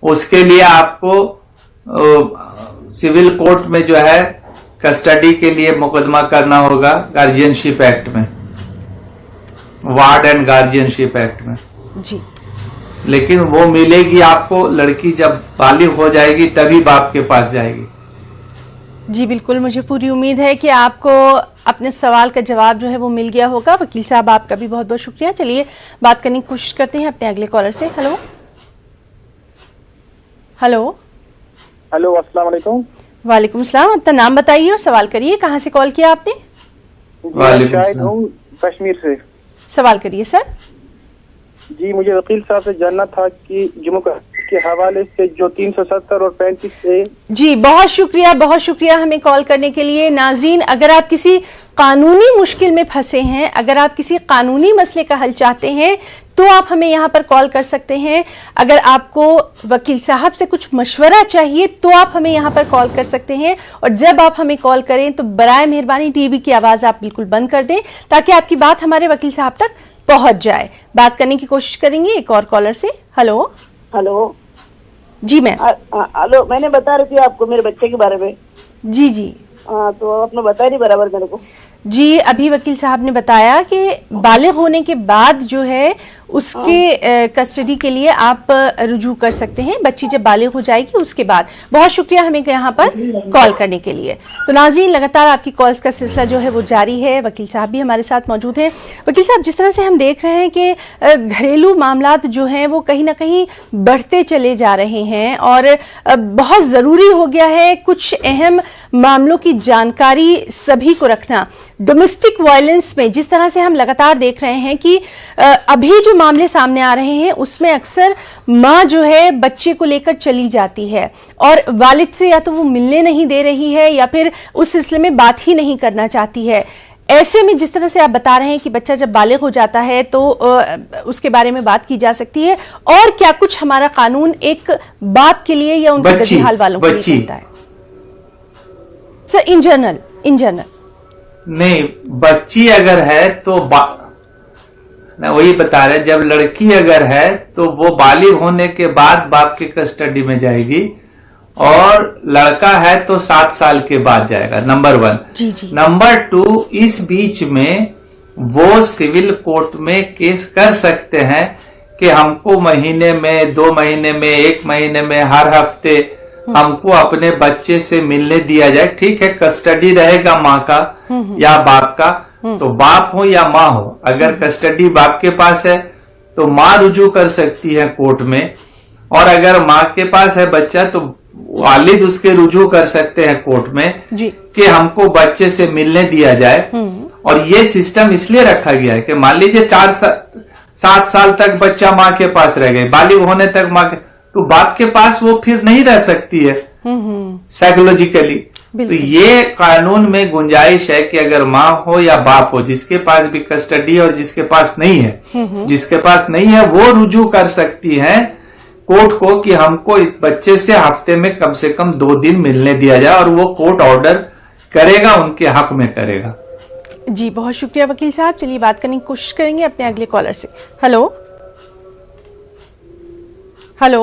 उसके लिए आपको सिविल कोर्ट में जो है कस्टडी के लिए मुकदमा करना होगा, गार्जियनशिप एक्ट में, वार्ड एंड गार्जियनशिप एक्ट में जी। लेकिन वो मिलेगी आपको लड़की जब बालिग हो जाएगी, तभी बाप के पास जाएगी। जी बिल्कुल, मुझे पूरी उम्मीद है कि आपको अपने सवाल का जवाब जो है वो मिल गया होगा। वकील साहब आपका भी बहुत बहुत शुक्रिया। चलिए बात करने की कोशिश करते हैं अपने अगले कॉलर से। हेलो हेलो हेलो, अस्सलाम वालेकुम। वालेकुम सलाम, अपना नाम बताइए और सवाल करिए। कहाँ से कॉल किया आपने? शाहिद हूँ कश्मीर से। सवाल करिए सर। जी, मुझे वकील साहब से जानना था कि जम्मू के हवाले से जो 370 और 35 से। जी बहुत शुक्रिया हमें कॉल करने के लिए। नाज़रीन, अगर आप किसी कानूनी मुश्किल में फंसे हैं, अगर आप किसी कानूनी मसले का हल चाहते हैं तो आप हमें यहाँ पर कॉल कर सकते हैं। अगर आपको वकील साहब से कुछ मशवरा चाहिए तो आप हमें यहाँ पर कॉल कर सकते हैं, और जब आप हमें कॉल करें तो बराए मेहरबानी टीवी की आवाज़ आप बिल्कुल बंद कर दें ताकि आपकी बात हमारे वकील साहब तक पहुँच जाए। बात करने की कोशिश करेंगे एक और कॉलर से। हेलो हेलो जी मैम। हेलो, मैंने बता रही थी आपको मेरे बच्चे के बारे में। जी जी, तो आपने बताया नहीं बराबर मेरे को। जी, अभी वकील साहब ने बताया कि बालिग होने के बाद जो है उसके कस्टडी के लिए आप रुजू कर सकते हैं, बच्ची जब बालिग हो जाएगी उसके बाद। बहुत शुक्रिया हमें यहाँ पर कॉल करने के लिए। तो नाज़रीन, लगातार आपकी कॉल्स का सिलसिला जो है वो जारी है। वकील साहब भी हमारे साथ मौजूद हैं। वकील साहब, जिस तरह से हम देख रहे हैं कि घरेलू मामलात जो हैं वो कहीं ना कहीं बढ़ते चले जा रहे हैं, और बहुत ज़रूरी हो गया है कुछ अहम मामलों की जानकारी सभी को रखना। डोमेस्टिक वायलेंस में जिस तरह से हम लगातार देख रहे हैं कि अभी जो मामले सामने आ रहे हैं उसमें अक्सर माँ जो है बच्चे को लेकर चली जाती है और वालिद से या तो वो मिलने नहीं दे रही है या फिर उस सिलसिले में बात ही नहीं करना चाहती है। ऐसे में जिस तरह से आप बता रहे हैं कि बच्चा जब बालिग हो जाता है तो उसके बारे में बात की जा सकती है, और क्या कुछ हमारा कानून एक बाप के लिए या उनके गतिहाल वालों के लिए कहता है? सर इन जनरल नहीं, बच्ची अगर है तो ना वही बता रहे, जब लड़की अगर है तो वो बालिग होने के बाद बाप के कस्टडी में जाएगी, और लड़का है तो 7 साल के बाद जाएगा, नंबर 1। जी जी। नंबर 2, इस बीच में वो सिविल कोर्ट में केस कर सकते हैं कि हमको महीने में, 2 महीने में, 1 महीने में, हर हफ्ते हमको अपने बच्चे से मिलने दिया जाए। ठीक है, कस्टडी रहेगा माँ का या बाप का, तो बाप हो या माँ हो, अगर कस्टडी बाप के पास है तो माँ रुजू कर सकती है कोर्ट में, और अगर माँ के पास है बच्चा तो वालिद उसके रुजू कर सकते हैं कोर्ट में जी। कि हमको बच्चे से मिलने दिया जाए। और ये सिस्टम इसलिए रखा गया है कि मान लीजिए 7 साल तक बच्चा माँ के पास रह गए, बालिग होने तक माँ के, तो बाप के पास वो फिर नहीं रह सकती है साइकोलॉजिकली। तो ये कानून में गुंजाइश है कि अगर माँ हो या बाप हो, जिसके पास भी कस्टडी है और जिसके पास नहीं है, जिसके पास नहीं है वो रुजू कर सकती है कोर्ट को कि हमको इस बच्चे से हफ्ते में कम से कम 2 दिन मिलने दिया जाए, और वो कोर्ट ऑर्डर करेगा, उनके हक में करेगा। जी, बहुत शुक्रिया वकील साहब। चलिए बात करने की कोशिश करेंगे अपने अगले कॉलर से। हेलो हेलो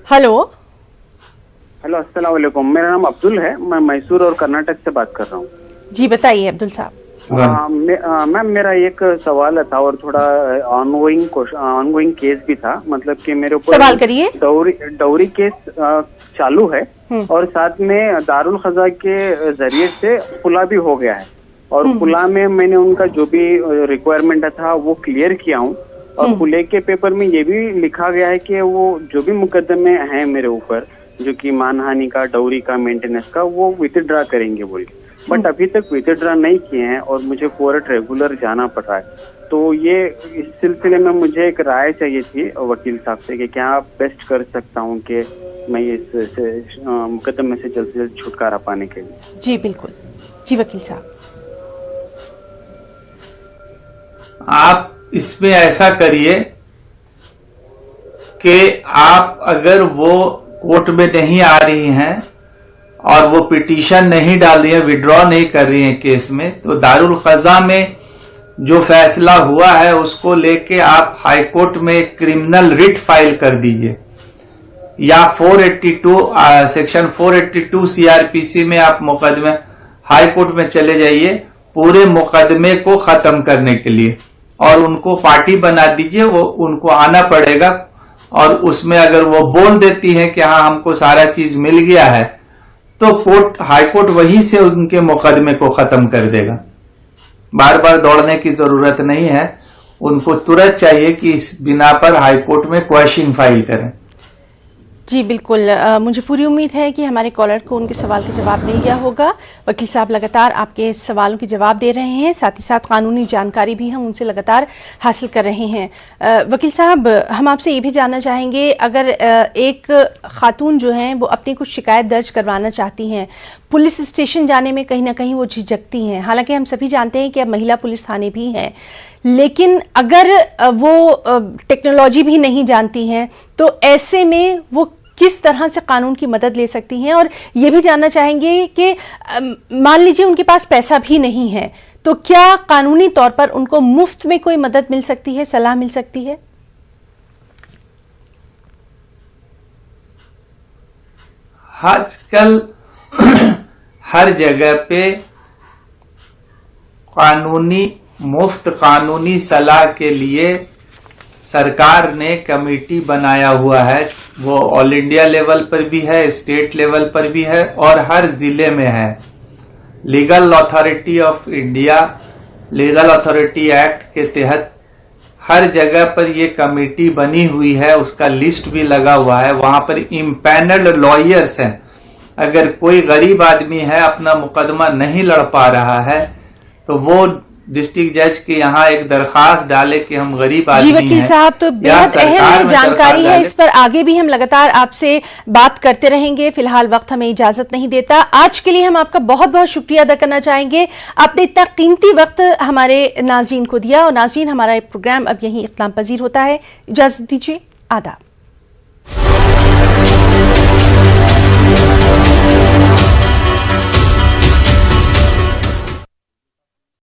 हेलो हेलो, अस्सलाम वालेकुम। मेरा नाम अब्दुल है, मैं मैसूर और कर्नाटक से बात कर रहा हूँ। जी बताइए अब्दुल साहब। मैम, मेरा एक सवाल था और थोड़ा ऑनगोइंग केस भी था, मतलब कि मेरे ऊपर सवाल करिए। डौरी केस चालू है, और साथ में दारुल खजा के जरिए से खुला भी हो गया है, और खुला में मैंने उनका जो भी रिक्वायरमेंट था वो क्लियर किया हूँ, और खुले के पेपर में ये भी लिखा गया है कि वो जो भी मुकदमे हैं मेरे ऊपर, जो कि मानहानि का, डौरी का, मेंटेनेंस का, वो विथड्रा करेंगे बोल के, बट अभी तक विथड्रा नहीं किए हैं और मुझे कोर्ट रेगुलर जाना पड़ रहा है। तो ये इस सिलसिले में मुझे एक राय चाहिए थी वकील साहब से कि क्या बेस्ट कर सकता हूँ कि मैं इस मुकदमे से जल्द से जल्द छुटकारा पाने के लिए। जी बिल्कुल। जी वकील साहब, आप इसमें ऐसा करिए कि आप अगर वो कोर्ट में नहीं आ रही हैं और वो पिटीशन नहीं डाल रही है, विड्रॉ नहीं कर रही है केस में, तो दारुल खजा में जो फैसला हुआ है उसको लेके आप हाई कोर्ट में एक क्रिमिनल रिट फाइल कर दीजिए, या 482 सेक्शन 482 सीआरपीसी में आप मुकदमे हाई कोर्ट में चले जाइए पूरे मुकदमे को खत्म करने के लिए, और उनको पार्टी बना दीजिए, वो उनको आना पड़ेगा, और उसमें अगर वो बोल देती है कि हाँ हमको सारा चीज मिल गया है, तो कोर्ट, हाई कोर्ट वहीं से उनके मुकदमे को खत्म कर देगा। बार बार दौड़ने की जरूरत नहीं है, उनको तुरंत चाहिए कि इस बिना पर हाई कोर्ट में क्वेश्चन फाइल करें। जी बिल्कुल। मुझे पूरी उम्मीद है कि हमारे कॉलर को उनके सवाल का जवाब मिल गया होगा। वकील साहब लगातार आपके सवालों के जवाब दे रहे हैं, साथ ही साथ कानूनी जानकारी भी हम उनसे लगातार हासिल कर रहे हैं। वकील साहब, हम आपसे ये भी जानना चाहेंगे, अगर एक खातून जो हैं वो अपनी कुछ शिकायत दर्ज करवाना चाहती हैं, पुलिस स्टेशन जाने में कहीं ना कहीं वो झिझकती हैं, हालांकि हम सभी जानते हैं कि अब महिला पुलिस थाने भी हैं, लेकिन अगर वो टेक्नोलॉजी भी नहीं जानती हैं तो ऐसे में वो किस तरह से कानून की मदद ले सकती हैं? और ये भी जानना चाहेंगे कि मान लीजिए उनके पास पैसा भी नहीं है, तो क्या कानूनी तौर पर उनको मुफ्त में कोई मदद मिल सकती है, सलाह मिल सकती है? आजकल हर जगह पे मुफ्त कानूनी सलाह के लिए सरकार ने कमेटी बनाया हुआ है, वो ऑल इंडिया लेवल पर भी है, स्टेट लेवल पर भी है, और हर जिले में है। Legal authority of India, legal authority act के तहत हर जगह पर ये कमेटी बनी हुई है, उसका लिस्ट भी लगा हुआ है, वहां पर इम्पैनल्ड लॉयर्स हैं। अगर कोई गरीब आदमी है, अपना मुकदमा नहीं लड़ पा रहा है, तो वो डिस्ट्रिक्ट जज के यहाँ एक दरखास्त डाले कि हम गरीब आदमी हैं। जी वकील साहब, तो बेहद अहम जानकारी है, इस पर आगे भी हम लगातार आपसे बात करते रहेंगे। फिलहाल वक्त हमें इजाजत नहीं देता। आज के लिए हम आपका बहुत बहुत शुक्रिया अदा करना चाहेंगे, आपने इतना कीमती वक्त हमारे नाज़रीन को दिया। और नाज़रीन, हमारा प्रोग्राम अब यहीं इख्तिताम पजीर होता है। इजाजत दीजिए, आदाब।